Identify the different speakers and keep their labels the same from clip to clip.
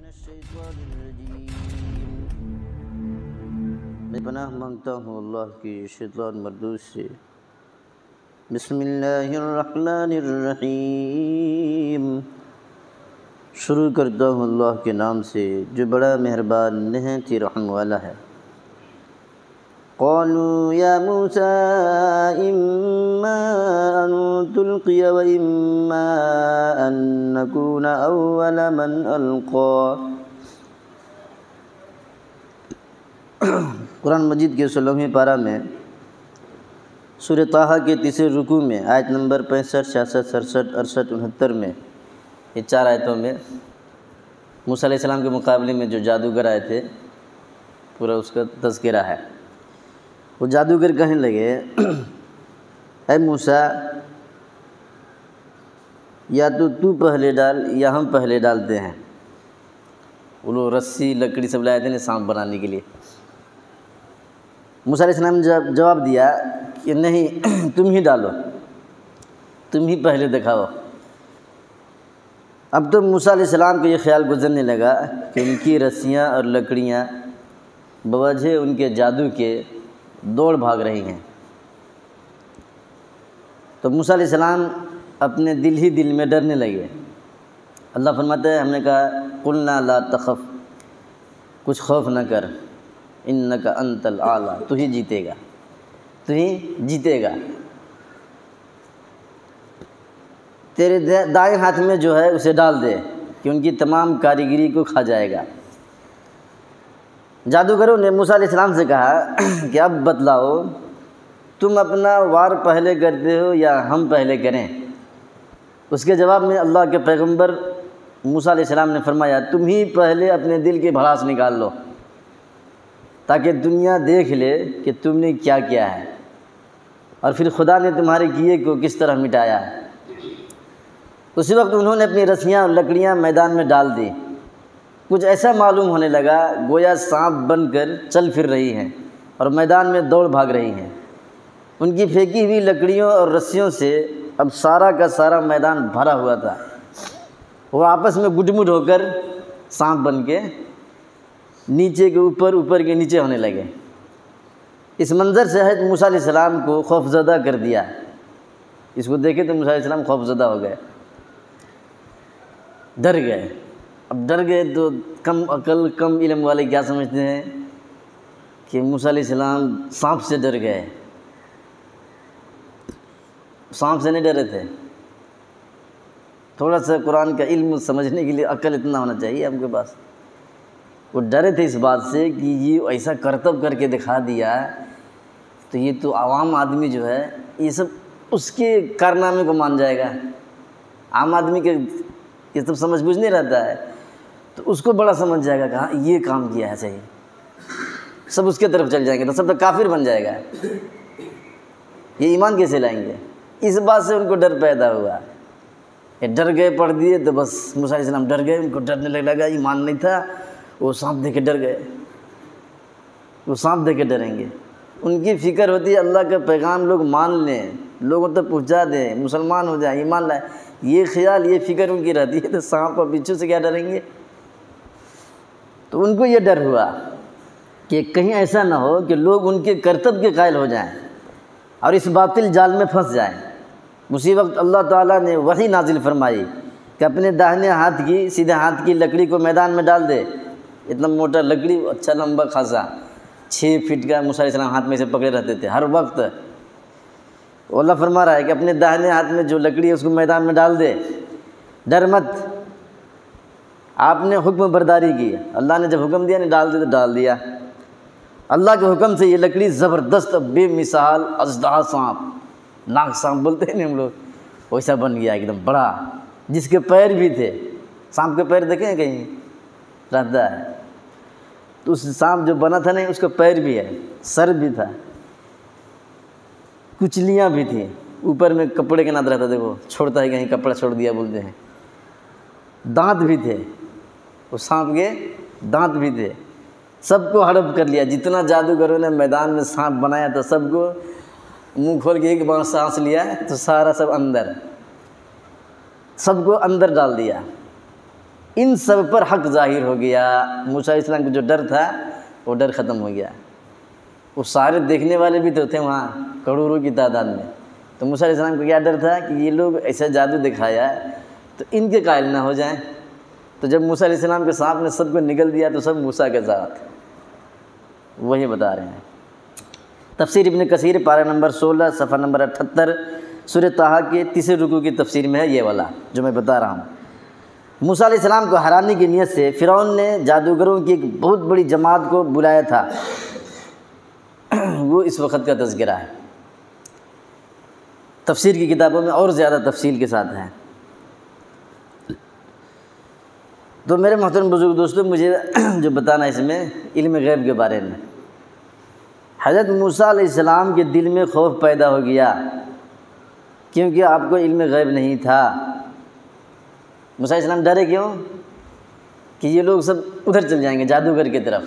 Speaker 1: الشیطان الرجیم۔ میں پناہ مانگتا ہوں اللہ کی شیطان مردود سے۔ بسم اللہ الرحمن الرحیم۔ شروع کرتا ہوں اللہ کے نام سے جو بڑا مہربان نہایت ہی رحم والا ہے۔ قالوا یا موسیٰ اما ان تلقی و اما ان نکون اول من القی۔ قرآن مجید کے 16ویں پارہ میں سورہ طٰہٰ کے تیسرے رکوع میں آیت نمبر 65، 66، 67، 68، 69 میں یہ 4 آیتوں میں موسیٰ علیہ السلام کے مقابلے میں جو جادوگر آئے تھے پورا اس کا تذکرہ ہے۔ وہ جادوگر کہنے لگے اے موسیٰ یا تو پہلے ڈال یا ہم پہلے ڈالتے ہیں۔ وہ لوگ رسی لکڑی سب لائے تھے نا سانپ بنانے کے لیے۔ موسیٰ علیہ السلام نے جواب دیا کہ نہیں، تم ہی ڈالو، تم ہی پہلے دکھاؤ۔ اب تو موسیٰ علیہ السلام کو یہ خیال گزرنے لگا کہ ان کی رسیاں اور لکڑیاں بوجہ ان کے جادو کے دوڑ بھاگ رہی ہیں۔ تو موسیٰ علیہ السلام اپنے دل ہی دل میں ڈرنے لگے۔ اللہ فرماتا ہے، ہم نے کہا قلنا لا تخف، کچھ خوف نہ کر، انک انت الاعلیٰ، تو ہی جیتے گا، تو ہی جیتے گا۔ تیرے دائیں ہاتھ میں جو ہے اسے ڈال دے کہ ان کی تمام کاریگری کو کھا جائے گا۔ جادوگروں نے موسیٰ علیہ السلام سے کہا کہ اب بتلاؤ تم اپنا وار پہلے کرتے ہو یا ہم پہلے کریں؟ اس کے جواب میں اللہ کے پیغمبر موسیٰ علیہ السلام نے فرمایا تم ہی پہلے اپنے دل کی بھڑاس نکال لو تاکہ دنیا دیکھ لے کہ تم نے کیا کیا ہے اور پھر خدا نے تمہارے کیے کو کس طرح مٹایا ہے۔ اسی وقت انہوں نے اپنی رسیاں اور لکڑیاں میدان میں ڈال دی۔ کچھ ایسا معلوم ہونے لگا گویا سانپ بن کر چل پھر رہی ہیں اور میدان میں دوڑ بھاگ رہی ہیں۔ ان کی پھینکی ہوئی لکڑیوں اور رسیوں سے اب سارا کا سارا میدان بھرا ہوا تھا۔ وہ آپس میں گٹ مٹ ہو کر سانپ بن کے نیچے کے اوپر، اوپر کے نیچے ہونے لگے۔ اس منظر سے حضرت موسیٰ علیہ السلام کو خوفزدہ کر دیا۔ اس کو دیکھے تو موسیٰ علیہ السلام خوفزدہ ہو گئے، ڈر گئے۔ اب ڈر گئے تو کم عقل کم علم والے کیا سمجھتے ہیں کہ موسیٰ علیہ السلام سانپ سے ڈر گئے۔ سانپ سے نہیں ڈرے تھے۔ تھوڑا سا قرآن کا علم سمجھنے کے لیے عقل اتنا ہونا چاہیے ہم کے پاس۔ وہ ڈرے تھے اس بات سے کہ یہ ایسا کرتب کر کے دکھا دیا تو یہ تو عوام آدمی جو ہے یہ سب اس کے کارنامے کو مان جائے گا۔ عام آدمی کے یہ سب سمجھ بوجھ نہیں رہتا ہے تو اس کو بڑا سمجھ جائے گا کہ ہاں یہ کام کیا ہے صحیح، سب اس کے طرف چل جائیں گے تو سب تو کافر بن جائے گا۔ یہ ایمان کیسے لائیں گے؟ اس بات سے ان کو ڈر پیدا ہوا۔ یہ ڈر گئے، پڑھ دیے تو بس موسیٰ علیہ السلام ڈر گئے، ان کو ڈرنے لگا، ایمان نہیں تھا، وہ سانپ دیکھ کے ڈر گئے۔ وہ سانپ دیکھ کے ڈریں گے۔ ان کی فکر ہوتی ہے اللہ کا پیغام لوگ مان لیں، لوگوں تک پہنچا دیں، مسلمان ہو جائیں، ایمان لائیں۔ یہ خیال، یہ فکر ان کی رہتی ہے تو سانپ اور بچھو سے کیا ڈریں گے؟ تو ان کو یہ ڈر ہوا کہ کہیں ایسا نہ ہو کہ لوگ ان کے کرتب کے قائل ہو جائیں اور اس باطل جال میں پھنس جائیں۔ اسی وقت اللہ تعالیٰ نے وحی نازل فرمائی کہ اپنے داہنے ہاتھ کی، سیدھے ہاتھ کی لکڑی کو میدان میں ڈال دے۔ اتنا موٹا لکڑی، اچھا لمبا خاصا 6 فٹ کا موسیٰ علیہ السلام ہاتھ میں سے پکڑے رہتے تھے ہر وقت۔ اللہ فرما رہا ہے کہ اپنے داہنے ہاتھ میں جو لکڑی ہے اس کو میدان میں ڈال دے، ڈر مت۔ آپ نے حکم برداری کی، اللہ نے جب حکم دیا نہیں ڈال دے تو ڈال دیا۔ اللہ کے حکم سے یہ لکڑی زبردست بے مثال اژدہا سانپ، ناگ سانپ بولتے ہیں نا ہم لوگ، ویسا بن گیا ایک دم بڑا، جس کے پیر بھی تھے۔ سانپ کے پیر دیکھیں کہیں رہتا ہے تو اس سانپ جو بنا تھا نہیں اس کا پیر بھی ہے، سر بھی تھا، کچلیاں بھی تھیں، اوپر میں کپڑے کے ناد رہتا تھا، وہ چھوڑتا ہے کہیں کپڑا چھوڑ دیا بولتے ہیں۔ دانت بھی تھے، وہ سانپ کے دانت بھی تھے۔ سب کو ہڑپ کر لیا۔ جتنا جادوگروں نے میدان میں سانپ بنایا تھا سب کو منہ کھول کے ایک بار سانس لیا تو سارا سب اندر، سب کو اندر ڈال دیا۔ ان سب پر حق ظاہر ہو گیا۔ موسیٰ علیہ السلام کو جو ڈر تھا وہ ڈر ختم ہو گیا۔ وہ سارے دیکھنے والے بھی تو تھے وہاں کروڑوں کی تعداد میں، تو موسیٰ علیہ السلام کو کیا ڈر تھا کہ یہ لوگ ایسا جادو دکھایا تو ان کے قائل نہ ہو جائیں۔ تو جب موسیٰ علیہ السلام کے سانپ نے سب کو نگل دیا تو سب موسیٰ کے ذات، وہی بتا رہے ہیں۔ تفسیر ابن کثیر پارہ نمبر 16 صفحہ نمبر 78 سورہ طٰہٰ کے تیسرے رکوع کی تفسیر میں ہے یہ والا جو میں بتا رہا ہوں۔ موسیٰ علیہ السلام کو ہرانے کی نیت سے فرعون نے جادوگروں کی ایک بہت بڑی جماعت کو بلایا تھا، وہ اس وقت کا تذکرہ ہے۔ تفسیر کی کتابوں میں اور زیادہ تفصیل کے ساتھ ہے۔ تو میرے محترم بزرگ دوستوں، مجھے جو بتانا ہے اس میں علم غیب کے بارے میں، حضرت موسیٰ علیہ السلام کے دل میں خوف پیدا ہو گیا کیونکہ آپ کو علم غیب نہیں تھا۔ موسیٰ علیہ السلام ڈرے کیوں؟ کہ یہ لوگ سب ادھر چل جائیں گے جادوگر کی طرف۔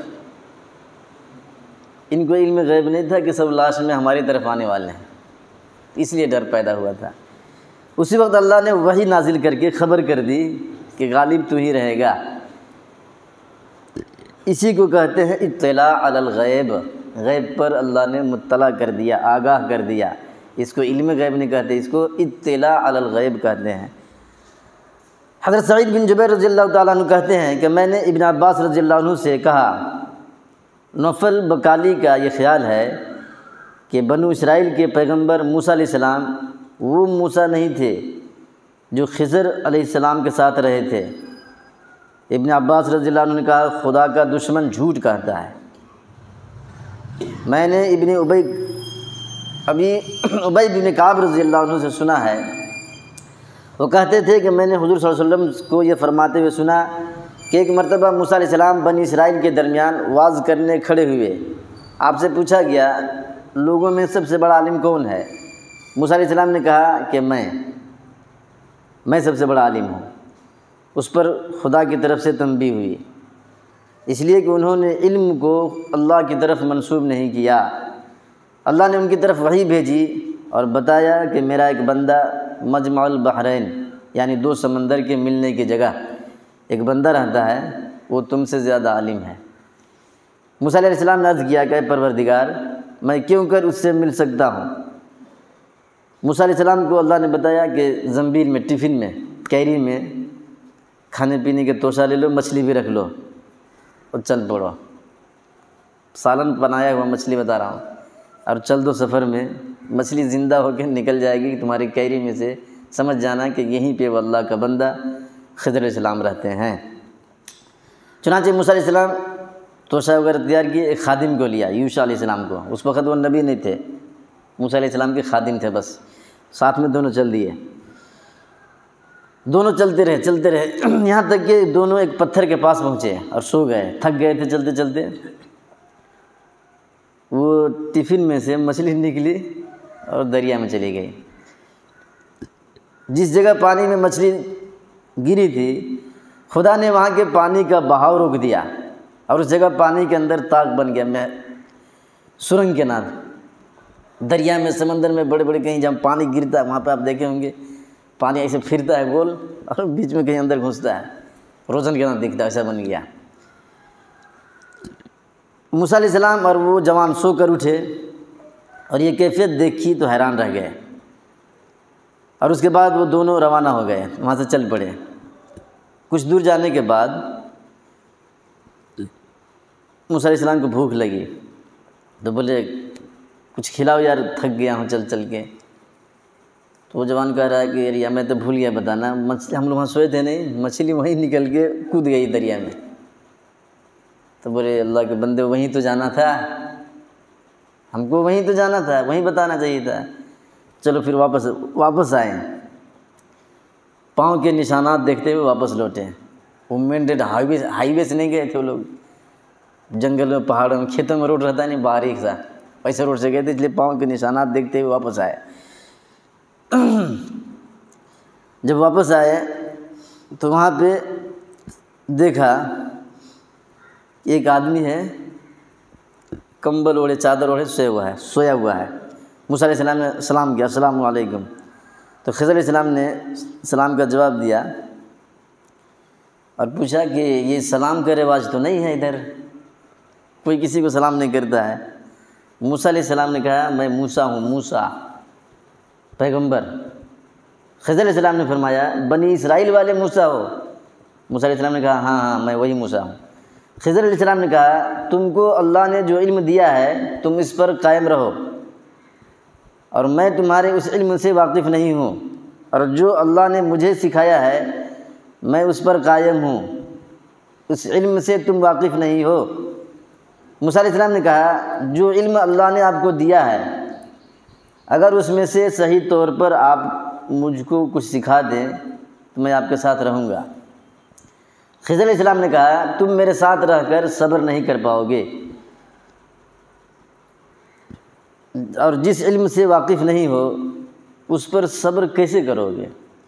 Speaker 1: ان کو علم غیب نہیں تھا کہ سب لاش میں ہماری طرف آنے والے ہیں، اس لیے ڈر پیدا ہوا تھا۔ اسی وقت اللہ نے وحی نازل کر کے خبر کر دی کہ غالب تو ہی رہے گا۔ اسی کو کہتے ہیں اطلاع علی الغیب، غیب پر اللہ نے مطلع کر دیا، آگاہ کر دیا۔ اس کو علم غیب نہیں کہتے، اس کو اطلاع علی الغیب کہتے ہیں۔ حضرت سعید بن جبیر رضی اللہ تعالیٰ عنہ کہتے ہیں کہ میں نے ابن عباس رضی اللہ عنہ سے کہا، نوفل بکالی کا یہ خیال ہے کہ بنو اسرائیل کے پیغمبر موسیٰ علیہ السلام وہ موسیٰ نہیں تھے جو خضر علیہ السلام کے ساتھ رہے تھے۔ ابن عباس رضی اللہ عنہ نے کہا، خدا کا دشمن جھوٹ کہتا ہے۔ میں نے ابی بن کعب رضی اللہ عنہ سے سنا ہے، وہ کہتے تھے کہ میں نے حضور صلی اللہ علیہ وسلم کو یہ فرماتے ہوئے سنا کہ ایک مرتبہ موسیٰ علیہ السلام بنی اسرائیل کے درمیان وعظ کرنے کھڑے ہوئے۔ آپ سے پوچھا گیا لوگوں میں سب سے بڑا عالم کون ہے؟ موسیٰ علیہ السلام نے کہا کہ میں سب سے بڑا عالم ہوں۔ اس پر خدا کی طرف سے تنبیہ ہوئی، اس لیے کہ انہوں نے علم کو اللہ کی طرف منسوب نہیں کیا۔ اللہ نے ان کی طرف وحی بھیجی اور بتایا کہ میرا ایک بندہ مجمع البحرین یعنی دو سمندر کے ملنے کی جگہ ایک بندہ رہتا ہے، وہ تم سے زیادہ عالم ہے۔ موسیٰ علیہ السلام نے عرض کیا کہ اے پروردگار، میں کیوں کر اس سے مل سکتا ہوں؟ موسیٰ علیہ السلام کو اللہ نے بتایا کہ زنبیل میں، ٹفن میں، کیری میں کھانے پینے کے توشہ لے لو، مچھلی بھی رکھ لو اور چل پڑو۔ سالن بنایا ہوا مچھلی بتا رہا ہوں، اور چل دو سفر میں، مچھلی زندہ ہو کے نکل جائے گی تمہاری کیری میں سے، سمجھ جانا کہ یہیں پہ وہ اللہ کا بندہ خضر علیہ السلام رہتے ہیں۔ چنانچہ موسیٰ علیہ السلام توشہ وغیرہ تیار کیے، ایک خادم کو لیا، یوشع علیہ السلام کو۔ اس وقت وہ نبی نہیں تھے، موسیٰ علیہ السلام کے خادم تھے، بس ساتھ میں دونوں چل دیے۔ دونوں چلتے رہے یہاں تک کہ دونوں ایک پتھر کے پاس پہنچے اور سو گئے، تھک گئے تھے چلتے چلتے۔ وہ ٹفن میں سے مچھلی نکلی اور دریا میں چلی گئی۔ جس جگہ پانی میں مچھلی گری تھی، خدا نے وہاں کے پانی کا بہاؤ روک دیا اور اس جگہ پانی کے اندر طاق بن گیا، سرنگ کے نام۔ دریا میں، سمندر میں بڑے بڑے کہیں جہاں پانی گرتا ہے وہاں پہ آپ دیکھے ہوں گے پانی ایسے پھرتا ہے گول اور بیچ میں کہیں اندر گھستا ہے، روزن کے نام دکھتا ہے، ایسا بن گیا۔ موسیٰ علیہ السلام اور وہ جوان سو کر اٹھے اور یہ کیفیت دیکھی تو حیران رہ گئے، اور اس کے بعد وہ دونوں روانہ ہو گئے، وہاں سے چل پڑے۔ کچھ دور جانے کے بعد موسیٰ علیہ السلام کو بھوک لگی تو بولے کچھ کھلاؤ یار، تھک گیا ہوں چل چل کے۔ تو وہ جوان کہہ رہا ہے کہ یار میں تو بھول گیا بتانا، مچھلی ہم لوگ وہاں سوئے تھے نہیں، مچھلی وہیں نکل کے کود گئی دریا میں۔ تو بولے اللہ کے بندے وہیں تو جانا تھا، ہم کو وہیں تو جانا تھا، وہیں بتانا چاہیے تھا۔ چلو پھر واپس آئے، پاؤں کے نشانات دیکھتے ہوئے واپس لوٹے۔ وہ مین ریڈ ہائی وے سے نہیں گئے تھے وہ لوگ، جنگل میں، پہاڑوں میں، کھیتوں میں روڈ رہتا ہے نہیں باریک سا، ویسے روڈ سے گئے تھے، اس لیے پاؤں کے نشانات دیکھتے ہوئے واپس آئے۔ جب واپس آئے تو وہاں پہ دیکھا ایک آدمی ہے، کمبل اوڑھے، چادر اوڑھے سویا ہوا ہے۔ موسیٰ علیہ السلام نے سلام کیا، السلام علیکم۔ تو خضر علیہ السلام نے سلام کا جواب دیا اور پوچھا کہ یہ سلام کا رواج تو نہیں ہے ادھر، کوئی کسی کو سلام نہیں کرتا ہے۔ موسیٰ علیہ السلام نے کہا میں موسیٰ ہوں، موسیٰ پیغمبر۔ خضر علیہ السلام نے فرمایا بنی اسرائیل والے موسیٰ ہو؟ موسیٰ علیہ السلام نے کہا ہاں ہاں میں وہی موسیٰ ہوں۔ خضر علیہ السلام نے کہا تم کو اللہ نے جو علم دیا ہے تم اس پر قائم رہو، اور میں تمہارے اس علم سے واقف نہیں ہوں، اور جو اللہ نے مجھے سکھایا ہے میں اس پر قائم ہوں، اس علم سے تم واقف نہیں ہو۔ موسیٰ علیہ السلام نے کہا جو علم اللہ نے آپ کو دیا ہے اگر اس میں سے صحیح طور پر آپ مجھ کو کچھ سکھا دیں تو میں آپ کے ساتھ رہوں گا۔ خضر علیہ السلام نے کہا تم میرے ساتھ رہ کر صبر نہیں کر پاؤ گے، اور جس علم سے واقف نہیں ہو اس پر صبر کیسے کرو گے؟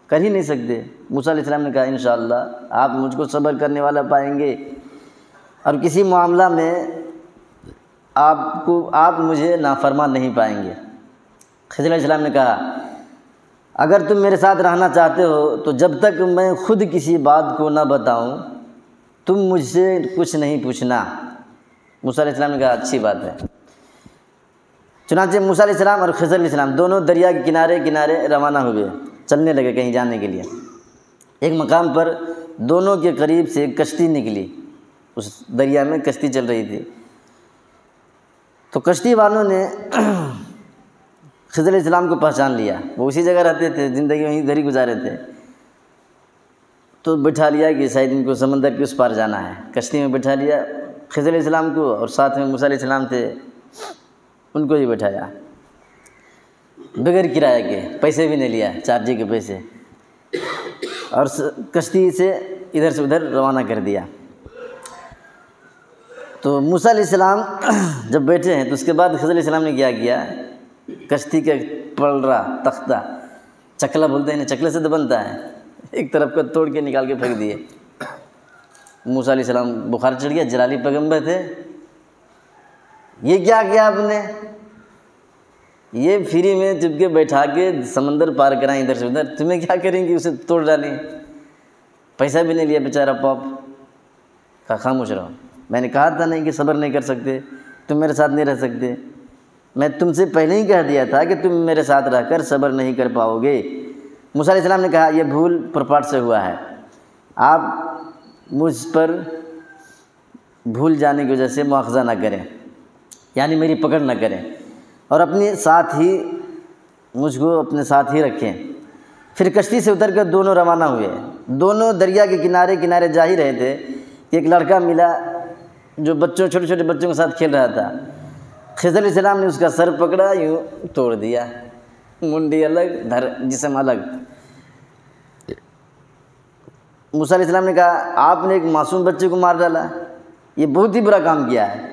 Speaker 1: کر ہی نہیں سکتے۔ موسیٰ علیہ السلام نے کہا انشاءاللہ آپ مجھ کو صبر کرنے والا پائیں گے، اور کسی معاملہ میں آپ مجھے نافرمان نہیں پائیں گے۔ خضر علیہ السلام نے کہا اگر تم میرے ساتھ رہنا چاہتے ہو تو جب تک میں خود کسی بات کو نہ بتاؤں تم مجھ سے کچھ نہیں پوچھنا۔ موسیٰ علیہ السلام نے کہا اچھی بات ہے۔ چنانچہ موسیٰ علیہ السلام اور خضر علیہ السلام دونوں دریا کے کنارے کنارے روانہ ہوئے، چلنے لگے کہیں جانے کے لیے۔ ایک مقام پر دونوں کے قریب سے ایک کشتی نکلی، اس دریا میں کشتی چل رہی تھی، تو کشتی والوں نے خضر علیہ السلام کو پہچان لیا، وہ اسی جگہ رہتے تھے، زندگی وہیں ادھر ہی گزارے تھے، تو بٹھا لیا کہ شاید ان کو سمندر کے اس پار جانا ہے۔ کشتی میں بٹھا لیا خضر علیہ السلام کو، اور ساتھ میں موسیٰ علیہ السلام تھے ان کو بھی بٹھایا، بغیر کرایہ کے، پیسے بھی نہیں لیا، چارجی کے پیسے، اور کشتی سے ادھر سے ادھر روانہ کر دیا۔ تو موسیٰ علیہ السلام جب بیٹھے ہیں تو اس کے بعد خضر علیہ السلام نے کیا کیا، کشتی کا پلڑا تختہ، چکلا بولتے ہیں نا، چکلے سے تو بنتا ہے، ایک طرف کا توڑ کے نکال کے پھینک دیے۔ موسیٰ علیہ السلام بخار چڑھ گیا، جلالی پیغمبر تھے، یہ کیا کیا آپ نے؟ یہ فری میں چپ کے بیٹھا کے سمندر پار کرائیں ادھر سے ادھر، تمہیں کیا کریں گے؟ اسے توڑ ڈالیں، پیسہ بھی نہیں لیا بیچارہ پاپ۔ کہا خاموش رہو، میں نے کہا تھا نہیں کہ صبر نہیں کر سکتے، تم میرے ساتھ نہیں رہ سکتے، میں تم سے پہلے ہی کہہ دیا تھا کہ تم میرے ساتھ رہ کر صبر نہیں کر پاؤ گے۔ موسیٰ علیہ السلام نے کہا یہ بھول پرپاٹ سے ہوا ہے، آپ مجھ پر بھول جانے کی وجہ سے مواخذہ نہ کریں، یعنی میری پکڑ نہ کریں، اور اپنے ساتھ ہی مجھ کو اپنے ساتھ ہی رکھیں۔ پھر کشتی سے اتر کر دونوں روانہ ہوئے، دونوں دریا کے کنارے کنارے جا ہی رہے تھے کہ ایک لڑکا ملا جو چھوٹے چھوٹے بچوں کے ساتھ کھیل رہا تھا۔ خضر علیہ السلام نے اس کا سر پکڑا، یوں توڑ دیا، منڈی الگ جسم الگ۔ موسیٰ علیہ السلام نے کہا آپ نے ایک معصوم بچے کو مار ڈالا، یہ بہت ہی برا کام کیا ہے۔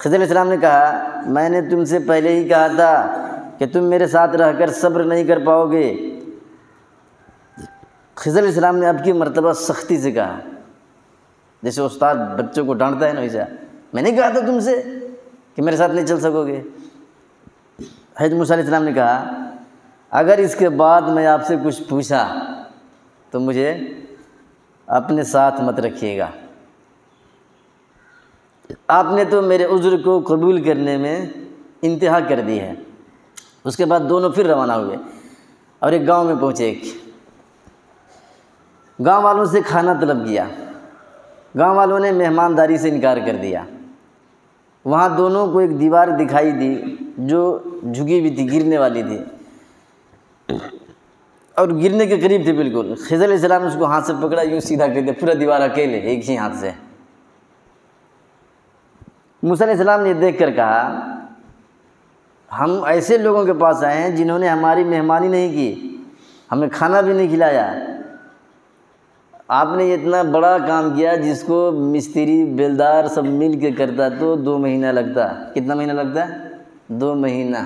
Speaker 1: خضر علیہ السلام نے کہا میں نے تم سے پہلے ہی کہا تھا کہ تم میرے ساتھ رہ کر صبر نہیں کر پاؤ گے۔ خضر علیہ السلام نے اب کی مرتبہ سختی سے کہا، جیسے استاد بچوں کو ڈانٹتا ہے نا ویسا، میں نے کہا تھا تم سے کہ میرے ساتھ نہیں چل سکو گے۔ حضرت موسیٰ علیہ السلام نے کہا اگر اس کے بعد میں آپ سے کچھ پوچھا تو مجھے اپنے ساتھ مت رکھیے گا، آپ نے تو میرے عذر کو قبول کرنے میں انتہا کر دی ہے۔ اس کے بعد دونوں پھر روانہ ہوئے اور ایک گاؤں میں پہنچے۔ گاؤں والوں سے کھانا طلب کیا، گاؤں والوں نے مہمانداری سے انکار کر دیا۔ وہاں دونوں کو ایک دیوار دکھائی دی جو جھکی ہوئی تھی، گرنے والی تھی، اور گرنے کے قریب تھی بالکل۔ خضر علیہ السلام نے اس کو ہاتھ سے پکڑا، یوں سیدھا کر دیا، پورا دیوار اکیلے ایک ہی ہاتھ سے۔ موسیٰ علیہ السلام نے دیکھ کر کہا ہم ایسے لوگوں کے پاس آئے ہیں جنہوں نے ہماری مہمانی نہیں کی، ہمیں کھانا بھی نہیں کھلایا، آپ نے اتنا بڑا کام کیا جس کو مستری بیلدار سب مل کے کرتا تو 2 مہینہ لگتا۔ کتنا مہینہ لگتا ہے؟ 2 مہینہ،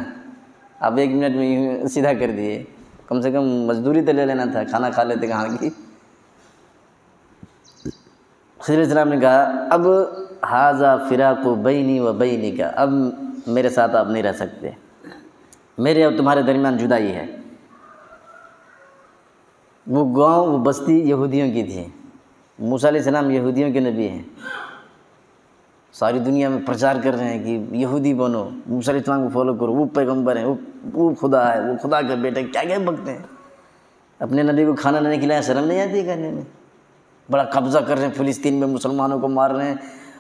Speaker 1: آپ 1 منٹ میں سیدھا کر دیے، کم سے کم مزدوری تو لے لینا تھا، کھانا کھا لیتے کہاں کی۔ خضر علیہ السلام نے کہا اب ھذا فراق بینی و بینک، اب میرے ساتھ آپ نہیں رہ سکتے، میرے اور تمہارے درمیان جدائی ہے۔ وہ گاؤں، وہ بستی یہودیوں کی تھی، موسیٰ علیہ السلام یہودیوں کے نبی ہیں، ساری دنیا میں پرچار کر رہے ہیں کہ یہودی بنو، موسیٰ علیہ السلام کو فالو کرو، وہ پیغمبر ہیں، وہ خدا ہے، وہ خدا کا بیٹا، کیا کیا بکتے ہیں۔ اپنے نبی کو کھانا نہیں کھلایا، شرم نہیں آتی ہے کہنے میں؟ بڑا قبضہ کر رہے ہیں فلسطین میں، مسلمانوں کو مار رہے ہیں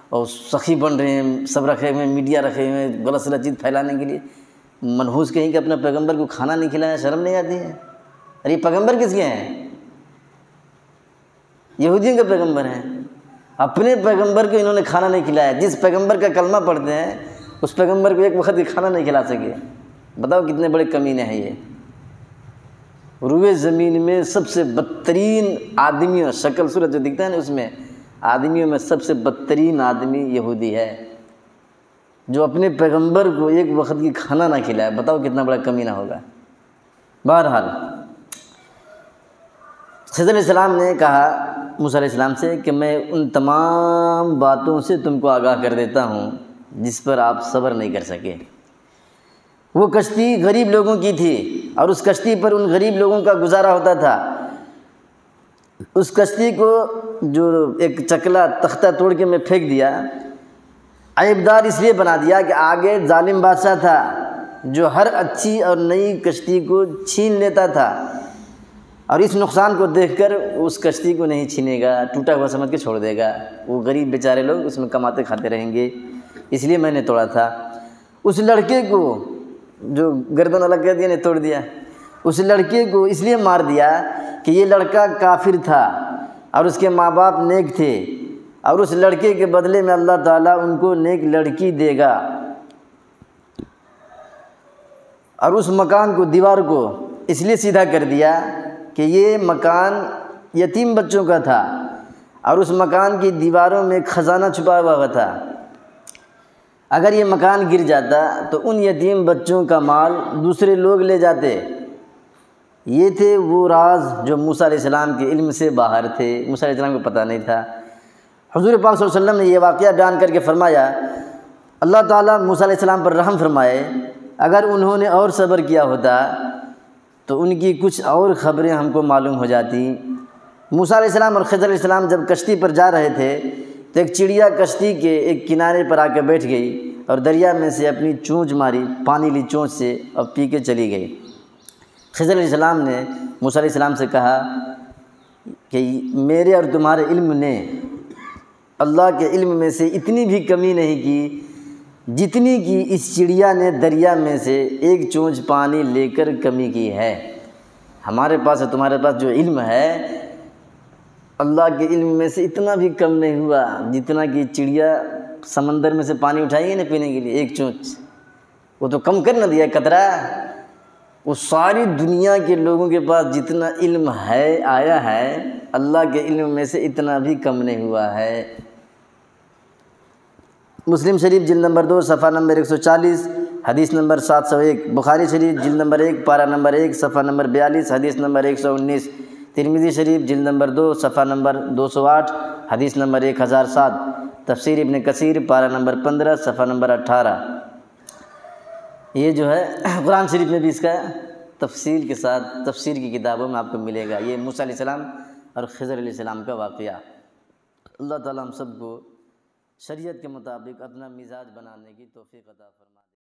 Speaker 1: اور سخی بن رہے ہیں، سب رکھے ہوئے ہیں، میڈیا رکھے ہوئے ہیں غلط سلط چیز پھیلانے کے لیے، منحوس کہیں کہ اپنے پیغمبر کو کھانا نہیں کھلایا، شرم نہیں آتی ہے؟ ارے یہ پیغمبر کس کے ہیں؟ یہودیوں کے پیغمبر ہیں، اپنے پیغمبر کو انہوں نے کھانا نہیں کھلایا۔ جس پیغمبر کا کلمہ پڑھتے ہیں اس پیغمبر کو ایک وقت کی کھانا نہیں کھلا سکے، بتاؤ کتنے بڑے کمینے ہیں یہ۔ روئے زمین میں سب سے بدترین آدمیوں، شکل صورت جو دکھتا ہے نا، اس میں آدمیوں میں سب سے بدترین آدمی یہودی ہے، جو اپنے پیغمبر کو ایک وقت کی کھانا نہ کھلائے، بتاؤ کتنا بڑا کمینہ ہوگا۔ بہرحال خضر علیہ السلام نے کہا موسیٰ علیہ السلام سے کہ میں ان تمام باتوں سے تم کو آگاہ کر دیتا ہوں جس پر آپ صبر نہیں کر سکے۔ وہ کشتی غریب لوگوں کی تھی اور اس کشتی پر ان غریب لوگوں کا گزارا ہوتا تھا۔ اس کشتی کو جو ایک چکلا تختہ توڑ کے میں پھینک دیا، عیبدار اس لیے بنا دیا کہ آگے ظالم بادشاہ تھا جو ہر اچھی اور نئی کشتی کو چھین لیتا تھا، اور اس نقصان کو دیکھ کر اس کشتی کو نہیں چھینے گا، ٹوٹا ہوا سمجھ کے چھوڑ دے گا، وہ غریب بیچارے لوگ اس میں کماتے کھاتے رہیں گے، اس لیے میں نے توڑا تھا۔ اس لڑکے کو جو گردن الگ کر دیا نے توڑ دیا، اس لڑکے کو اس لیے مار دیا کہ یہ لڑکا کافر تھا اور اس کے ماں باپ نیک تھے، اور اس لڑکے کے بدلے میں اللہ تعالیٰ ان کو نیک لڑکی دے گا۔ اور اس مکان کو، دیوار کو اس لیے سیدھا کر دیا کہ یہ مکان یتیم بچوں کا تھا اور اس مکان کی دیواروں میں ایک خزانہ چھپا ہوا تھا، اگر یہ مکان گر جاتا تو ان یتیم بچوں کا مال دوسرے لوگ لے جاتے۔ یہ تھے وہ راز جو موسیٰ علیہ السلام کے علم سے باہر تھے، موسیٰ علیہ السلام کو پتہ نہیں تھا۔ حضور پاک صلی اللہ علیہ وسلم نے یہ واقعہ بیان کر کے فرمایا، اللہ تعالیٰ موسیٰ علیہ السلام پر رحم فرمائے، اگر انہوں نے اور صبر کیا ہوتا تو ان کی کچھ اور خبریں ہم کو معلوم ہو جاتی۔ موسیٰ علیہ السلام اور خضر علیہ السلام جب کشتی پر جا رہے تھے تو ایک چڑیا کشتی کے ایک کنارے پر آ کے بیٹھ گئی اور دریا میں سے اپنی چونچ ماری، پانی لی چونچ سے اور پی کے چلی گئی۔ خضر علیہ السلام نے موسیٰ علیہ السلام سے کہا کہ میرے اور تمہارے علم نے اللہ کے علم میں سے اتنی بھی کمی نہیں کی جتنی کی اس چڑیا نے دریا میں سے ایک چونچ پانی لے کر کمی کی ہے۔ ہمارے پاس اور تمہارے پاس جو علم ہے، اللہ کے علم میں سے اتنا بھی کم نہیں ہوا جتنا کہ چڑیا سمندر میں سے پانی اٹھائی ہے نا پینے کے لیے ایک چونچ، وہ تو کم کر نہ دیا قطرہ۔ وہ ساری دنیا کے لوگوں کے پاس جتنا علم ہے آیا ہے، اللہ کے علم میں سے اتنا بھی کم نہیں ہوا ہے۔ مسلم شریف جلد نمبر 2 صفحہ نمبر 140 حدیث نمبر 701، بخاری شریف جلد نمبر 1 پارہ نمبر 1 صفحہ نمبر 42 حدیث نمبر 119، ترمذی شریف جلد نمبر 2 صفحہ نمبر 208 حدیث نمبر 1007، تفسیر ابن کثیر پارہ نمبر 15 صفحہ نمبر 18۔ یہ جو ہے قرآن شریف میں بھی اس کا تفصیل کے ساتھ تفسیر کی کتابوں میں آپ کو ملے گا۔ یہ موسیٰ علیہ السلام اور خضر علیہ السلام کا واقعہ۔ اللہ تعالیٰ ہم سب کو شریعت کے مطابق اپنا مزاج بنانے کی توفیق عطا فرمائے۔